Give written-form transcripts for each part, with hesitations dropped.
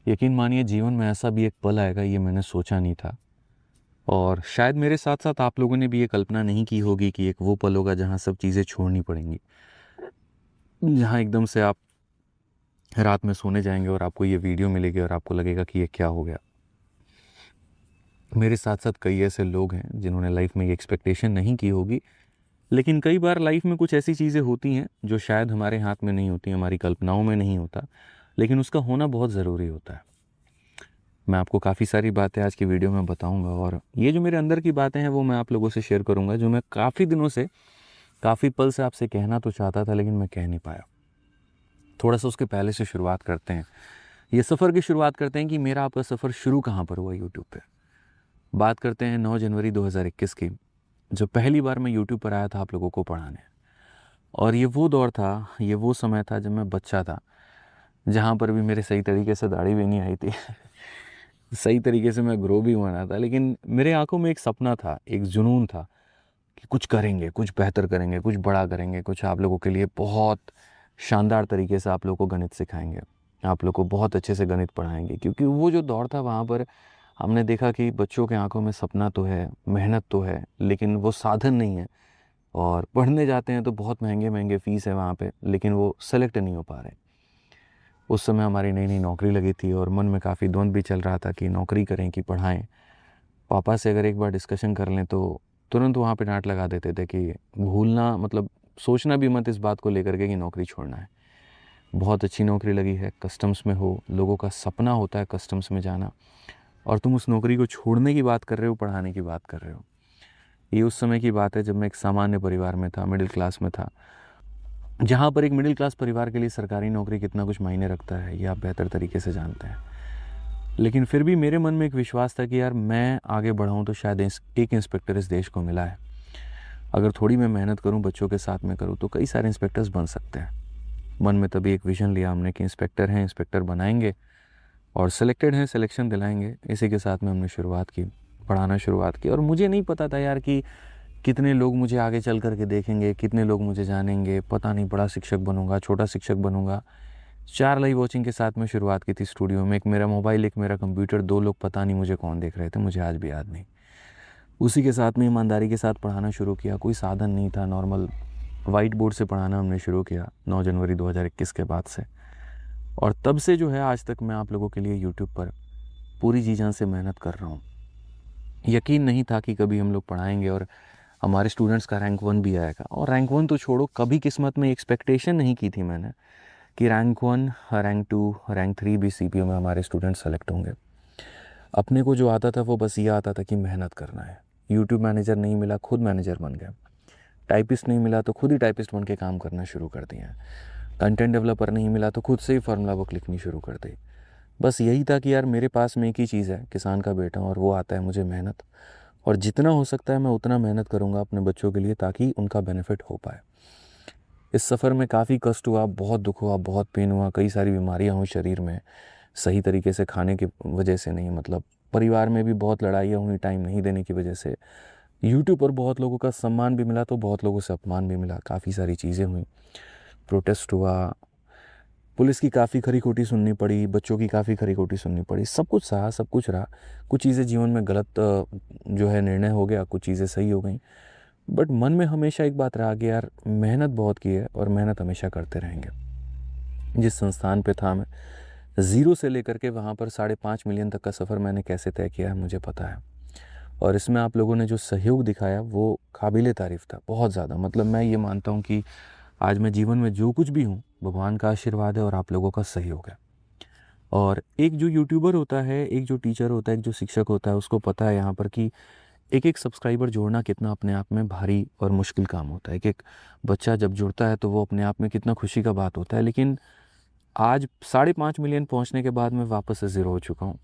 यकीन मानिए जीवन में ऐसा भी एक पल आएगा, ये मैंने सोचा नहीं था। और शायद मेरे साथ साथ आप लोगों ने भी ये कल्पना नहीं की होगी कि एक वो पल होगा जहाँ सब चीज़ें छोड़नी पड़ेंगी, जहाँ एकदम से आप रात में सोने जाएंगे और आपको ये वीडियो मिलेगी और आपको लगेगा कि ये क्या हो गया। मेरे साथ साथ कई ऐसे लोग हैं जिन्होंने लाइफ में ये एक्सपेक्टेशन नहीं की होगी, लेकिन कई बार लाइफ में कुछ ऐसी चीज़ें होती हैं जो शायद हमारे हाथ में नहीं होती, हमारी कल्पनाओं में नहीं होता, लेकिन उसका होना बहुत ज़रूरी होता है। मैं आपको काफ़ी सारी बातें आज की वीडियो में बताऊंगा, और ये जो मेरे अंदर की बातें हैं वो मैं आप लोगों से शेयर करूंगा, जो मैं काफ़ी दिनों से, काफ़ी पल से आपसे कहना तो चाहता था लेकिन मैं कह नहीं पाया। थोड़ा सा उसके पहले से शुरुआत करते हैं, ये सफ़र की शुरुआत करते हैं कि मेरा आपका सफ़र शुरू कहाँ पर हुआ यूट्यूब पे। बात करते हैं 9 जनवरी 2021 की, जो पहली बार मैं यूट्यूब पर आया था आप लोगों को पढ़ाने। और ये वो दौर था, ये वो समय था जब मैं बच्चा था, जहाँ पर भी मेरे सही तरीके से दाढ़ी भी नहीं आई थी सही तरीके से मैं ग्रो भी हुआ ना था, लेकिन मेरे आंखों में एक सपना था, एक जुनून था कि कुछ करेंगे, कुछ बेहतर करेंगे, कुछ बड़ा करेंगे, कुछ आप लोगों के लिए बहुत शानदार तरीके से आप लोगों को गणित सिखाएंगे, आप लोग को बहुत अच्छे से गणित पढ़ाएंगे। क्योंकि वो जो दौर था वहाँ पर हमने देखा कि बच्चों के आंखों में सपना तो है, मेहनत तो है, लेकिन वो साधन नहीं है। और पढ़ने जाते हैं तो बहुत महंगे महंगे फ़ीस है वहाँ पे, लेकिन वो सेलेक्ट नहीं हो पा रहे। उस समय हमारी नई नई नौकरी लगी थी और मन में काफ़ी द्वंद्व भी चल रहा था कि नौकरी करें कि पढ़ाएं। पापा से अगर एक बार डिस्कशन कर लें तो तुरंत वहाँ पे डांट लगा देते थे कि भूलना, मतलब सोचना भी मत इस बात को लेकर के कि नौकरी छोड़ना है। बहुत अच्छी नौकरी लगी है, कस्टम्स में हो, लोगों का सपना होता है कस्टम्स में जाना, और तुम उस नौकरी को छोड़ने की बात कर रहे हो, पढ़ाने की बात कर रहे हो। ये उस समय की बात है जब मैं एक सामान्य परिवार में था, मिडिल क्लास में था, जहाँ पर एक मिडिल क्लास परिवार के लिए सरकारी नौकरी कितना कुछ मायने रखता है ये आप बेहतर तरीके से जानते हैं। लेकिन फिर भी मेरे मन में एक विश्वास था कि यार मैं आगे बढ़ाऊँ तो शायद एक इंस्पेक्टर इस देश को मिला है, अगर थोड़ी मैं मेहनत करूँ, बच्चों के साथ में करूँ, तो कई सारे इंस्पेक्टर्स बन सकते हैं। मन में तभी एक विज़न लिया हमने कि इंस्पेक्टर हैं, इंस्पेक्टर बनाएंगे, और सिलेक्टेड हैं, सिलेक्शन दिलाएंगे। इसी के साथ में हमने शुरुआत की, पढ़ाना शुरुआत की। और मुझे नहीं पता था यार कि कितने लोग मुझे आगे चल करके देखेंगे, कितने लोग मुझे जानेंगे, पता नहीं, बड़ा शिक्षक बनूंगा, छोटा शिक्षक बनूंगा। 4 लाइव वॉचिंग के साथ में शुरुआत की थी स्टूडियो में, एक मेरा मोबाइल, एक मेरा कंप्यूटर, 2 लोग, पता नहीं मुझे कौन देख रहे थे, मुझे आज भी याद नहीं। उसी के साथ में ईमानदारी के साथ पढ़ाना शुरू किया, कोई साधन नहीं था, नॉर्मल वाइट बोर्ड से पढ़ाना हमने शुरू किया 9 जनवरी 2021 के बाद से। और तब से जो है आज तक मैं आप लोगों के लिए यूट्यूब पर पूरी जी जान से मेहनत कर रहा हूँ। यकीन नहीं था कि कभी हम लोग पढ़ाएंगे और हमारे स्टूडेंट्स का रैंक 1 भी आएगा। और रैंक 1 तो छोड़ो, कभी किस्मत में एक्सपेक्टेशन नहीं की थी मैंने कि रैंक 1, रैंक 2, रैंक 3 भी सीपीयू में हमारे स्टूडेंट्स सेलेक्ट होंगे। अपने को जो आता था वो बस ये आता था कि मेहनत करना है। यूट्यूब मैनेजर नहीं मिला, खुद मैनेजर बन गया। टाइपिस्ट नहीं मिला तो खुद ही टाइपिस्ट बन के काम करना शुरू कर दिया। कंटेंट डेवलपर नहीं मिला तो खुद से ही फार्मूला बुक लिखनी शुरू कर दी। बस यही था कि यार मेरे पास में एक ही चीज़ है, किसान का बेटा, और वो आता है मुझे मेहनत। और जितना हो सकता है मैं उतना मेहनत करूँगा अपने बच्चों के लिए, ताकि उनका बेनिफिट हो पाए। इस सफ़र में काफ़ी कष्ट हुआ, बहुत दुख हुआ, बहुत पेन हुआ, कई सारी बीमारियाँ हुई शरीर में, सही तरीके से खाने की वजह से नहीं, मतलब परिवार में भी बहुत लड़ाइयाँ हुई टाइम नहीं देने की वजह से। यूट्यूब पर बहुत लोगों का सम्मान भी मिला तो बहुत लोगों से अपमान भी मिला, काफ़ी सारी चीज़ें हुई, प्रोटेस्ट हुआ, पुलिस की काफ़ी खरी खोटी सुननी पड़ी, बच्चों की काफ़ी खरी खोटी सुननी पड़ी, सब कुछ सहा, सब कुछ रहा। कुछ चीज़ें जीवन में गलत जो है निर्णय हो गया, कुछ चीज़ें सही हो गई। बट मन में हमेशा एक बात रहा कि यार मेहनत बहुत की है और मेहनत हमेशा करते रहेंगे। जिस संस्थान पे था मैं, ज़ीरो से लेकर के वहाँ पर 5.5 मिलियन तक का सफ़र मैंने कैसे तय किया है मुझे पता है। और इसमें आप लोगों ने जो सहयोग दिखाया वो काबिले तारीफ़ था, बहुत ज़्यादा। मतलब मैं ये मानता हूँ कि आज मैं जीवन में जो कुछ भी हूँ, भगवान का आशीर्वाद है और आप लोगों का सहयोग है। और एक जो यूट्यूबर होता है, एक जो टीचर होता है, एक जो शिक्षक होता है, उसको पता है यहाँ पर कि एक एक सब्सक्राइबर जोड़ना कितना अपने आप में भारी और मुश्किल काम होता है। एक एक बच्चा जब जुड़ता है तो वो अपने आप में कितना खुशी का बात होता है। लेकिन आज 5.5 मिलियन पहुँचने के बाद मैं वापस से ज़ीरो हो चुका हूँ।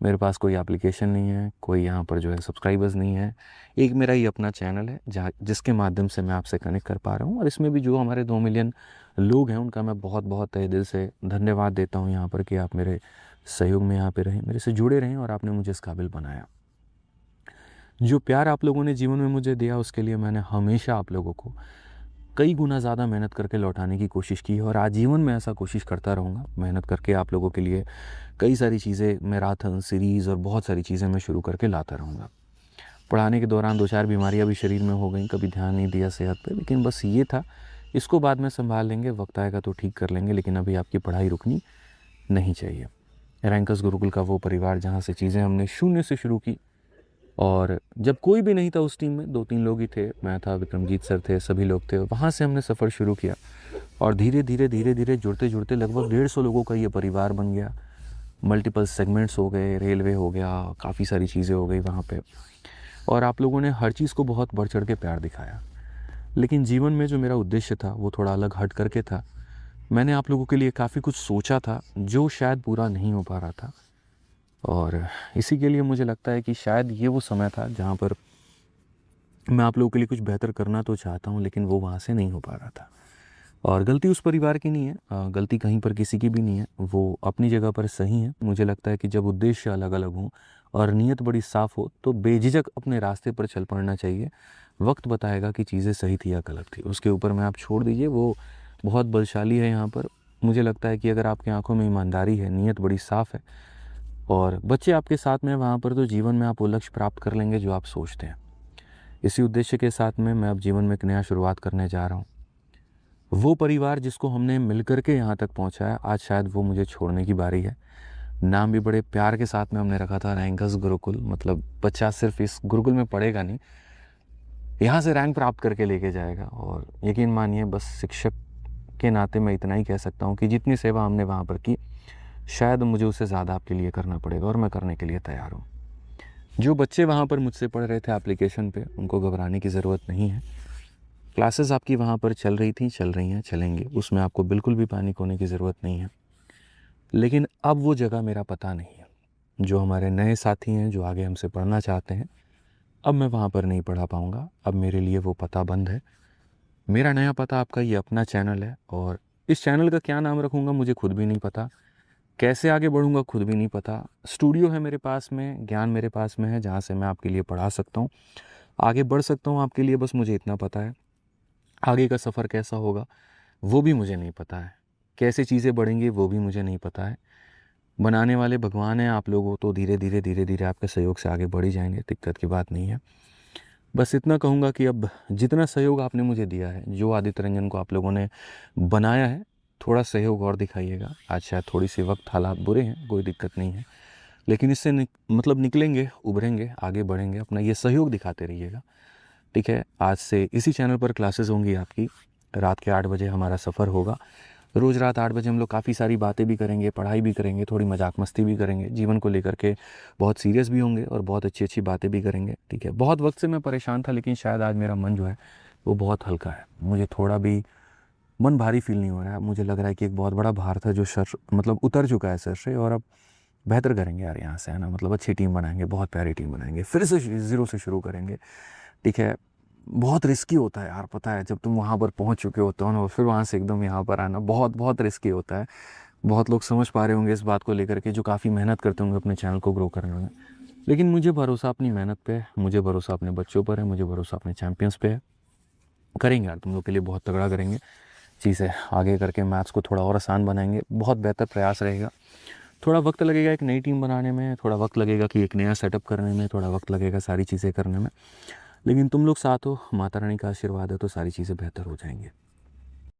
मेरे पास कोई एप्लीकेशन नहीं है, कोई यहाँ पर जो है सब्सक्राइबर्स नहीं है। एक मेरा ही अपना चैनल है जहाँ, जिसके माध्यम से मैं आपसे कनेक्ट कर पा रहा हूँ। और इसमें भी जो हमारे 2 मिलियन लोग हैं उनका मैं बहुत बहुत तहे दिल से धन्यवाद देता हूँ यहाँ पर कि आप मेरे सहयोग में यहाँ पे रहें, मेरे से जुड़े रहें, और आपने मुझे इस काबिल बनाया। जो प्यार आप लोगों ने जीवन में मुझे दिया उसके लिए मैंने हमेशा आप लोगों को कई गुना ज़्यादा मेहनत करके लौटाने की कोशिश की है और आजीवन में ऐसा कोशिश करता रहूँगा। मेहनत करके आप लोगों के लिए कई सारी चीज़ें, मैराथन, सीरीज़ और बहुत सारी चीज़ें मैं शुरू करके लाता रहूँगा। पढ़ाने के दौरान 2-4 बीमारियाँ भी शरीर में हो गई, कभी ध्यान नहीं दिया सेहत पे, लेकिन बस ये था, इसको बाद में संभाल लेंगे, वक्त आएगा तो ठीक कर लेंगे, लेकिन अभी आपकी पढ़ाई रुकनी नहीं चाहिए। रैंकर्स गुरुकुल का वो परिवार जहाँ से चीज़ें हमने शून्य से शुरू की, और जब कोई भी नहीं था उस टीम में, 2-3 लोग ही थे, मैं था, विक्रमजीत सर थे, सभी लोग थे, वहाँ से हमने सफ़र शुरू किया और धीरे धीरे जुड़ते जुड़ते लगभग 150 लोगों का ये परिवार बन गया। मल्टीपल सेगमेंट्स हो गए, रेलवे हो गया, काफ़ी सारी चीज़ें हो गई वहाँ पे, और आप लोगों ने हर चीज़ को बहुत बढ़ चढ़ के प्यार दिखाया। लेकिन जीवन में जो मेरा उद्देश्य था वो थोड़ा अलग हट करके था। मैंने आप लोगों के लिए काफ़ी कुछ सोचा था जो शायद पूरा नहीं हो पा रहा था, और इसी के लिए मुझे लगता है कि शायद ये वो समय था जहाँ पर मैं आप लोगों के लिए कुछ बेहतर करना तो चाहता हूँ, लेकिन वो वहाँ से नहीं हो पा रहा था। और गलती उस परिवार की नहीं है, गलती कहीं पर किसी की भी नहीं है, वो अपनी जगह पर सही है। मुझे लगता है कि जब उद्देश्य अलग अलग हों और नीयत बड़ी साफ़ हो तो बेझिझक अपने रास्ते पर चल पड़ना चाहिए। वक्त बताएगा कि चीज़ें सही थी या गलत थी, उसके ऊपर में आप छोड़ दीजिए, वो बहुत बलशाली है यहाँ पर। मुझे लगता है कि अगर आपकी आंखों में ईमानदारी है, नीयत बड़ी साफ़ है और बच्चे आपके साथ में वहाँ पर, तो जीवन में आप वो लक्ष्य प्राप्त कर लेंगे जो आप सोचते हैं। इसी उद्देश्य के साथ में मैं अब जीवन में एक नया शुरुआत करने जा रहा हूँ। वो परिवार जिसको हमने मिलकर के यहाँ तक पहुँचाया, आज शायद वो मुझे छोड़ने की बारी है। नाम भी बड़े प्यार के साथ में हमने रखा था, रैंकर्स गुरुकुल, मतलब बच्चा सिर्फ इस गुरुकुल में पढ़ेगा नहीं, यहाँ से रैंक प्राप्त करके लेके जाएगा। और यकीन मानिए, बस शिक्षक के नाते मैं इतना ही कह सकता हूँ कि जितनी सेवा हमने वहाँ पर की, शायद मुझे उससे ज़्यादा आपके लिए करना पड़ेगा, और मैं करने के लिए तैयार हूँ। जो बच्चे वहाँ पर मुझसे पढ़ रहे थे एप्लीकेशन पे, उनको घबराने की ज़रूरत नहीं है। क्लासेस आपकी वहाँ पर चल रही थी, चल रही हैं, चलेंगी, उसमें आपको बिल्कुल भी पैनिक होने की ज़रूरत नहीं है। लेकिन अब वो जगह मेरा पता नहीं है। जो हमारे नए साथी हैं, जो आगे हमसे पढ़ना चाहते हैं, अब मैं वहाँ पर नहीं पढ़ा पाऊँगा। अब मेरे लिए वो पता बंद है। मेरा नया पता आपका ये अपना चैनल है, और इस चैनल का क्या नाम रखूँगा मुझे खुद भी नहीं पता। कैसे आगे बढ़ूँगा खुद भी नहीं पता। स्टूडियो है मेरे पास में, ज्ञान मेरे पास में है, जहाँ से मैं आपके लिए पढ़ा सकता हूँ, आगे बढ़ सकता हूँ आपके लिए, बस मुझे इतना पता है। आगे का सफ़र कैसा होगा वो भी मुझे नहीं पता है, कैसे चीज़ें बढ़ेंगी वो भी मुझे नहीं पता है। बनाने वाले भगवान हैं, आप लोगों तो धीरे धीरे आपके सहयोग से आगे बढ़ ही जाएंगे, दिक्कत की बात नहीं है। बस इतना कहूँगा कि अब जितना सहयोग आपने मुझे दिया है, जो आदित्य रंजन को आप लोगों ने बनाया है, थोड़ा सहयोग और दिखाइएगा। आज शायद थोड़ी सी वक्त हालात बुरे हैं, कोई दिक्कत नहीं है, लेकिन इससे मतलब निकलेंगे, उभरेंगे, आगे बढ़ेंगे। अपना ये सहयोग दिखाते रहिएगा, ठीक है। आज से इसी चैनल पर क्लासेस होंगी आपकी, रात के 8 बजे हमारा सफ़र होगा। रोज़ रात 8 बजे हम लोग काफ़ी सारी बातें भी करेंगे, पढ़ाई भी करेंगे, थोड़ी मजाक मस्ती भी करेंगे, जीवन को लेकर के बहुत सीरियस भी होंगे और बहुत अच्छी अच्छी बातें भी करेंगे, ठीक है। बहुत वक्त से मैं परेशान था, लेकिन शायद आज मेरा मन जो है वो बहुत हल्का है। मुझे थोड़ा भी मन भारी फील नहीं हो रहा है। मुझे लग रहा है कि एक बहुत बड़ा भार था जो सर मतलब उतर चुका है सर से, और अब बेहतर करेंगे यार यहाँ से, है ना। मतलब अच्छी टीम बनाएंगे, बहुत प्यारी टीम बनाएंगे, फिर से ज़ीरो से शुरू करेंगे, ठीक है। बहुत रिस्की होता है यार, पता है, जब तुम वहाँ पर पहुँच चुके होते हो ना, और फिर वहाँ से एकदम यहाँ पर आना बहुत बहुत रिस्की होता है। बहुत लोग समझ पा रहे होंगे इस बात को लेकर के, जो काफ़ी मेहनत करते होंगे अपने चैनल को ग्रो करने में। लेकिन मुझे भरोसा अपनी मेहनत पे है, मुझे भरोसा अपने बच्चों पर है, मुझे भरोसा अपने चैम्पियंस पे है। करेंगे यार, तुम लोग के लिए बहुत तगड़ा करेंगे चीज़ें, आगे करके मैथ्स को थोड़ा और आसान बनाएंगे, बहुत बेहतर प्रयास रहेगा। थोड़ा वक्त लगेगा एक नई टीम बनाने में, थोड़ा वक्त लगेगा कि एक नया सेटअप करने में, थोड़ा वक्त लगेगा सारी चीज़ें करने में, लेकिन तुम लोग साथ हो, माता रानी का आशीर्वाद है, तो सारी चीज़ें बेहतर हो जाएंगी।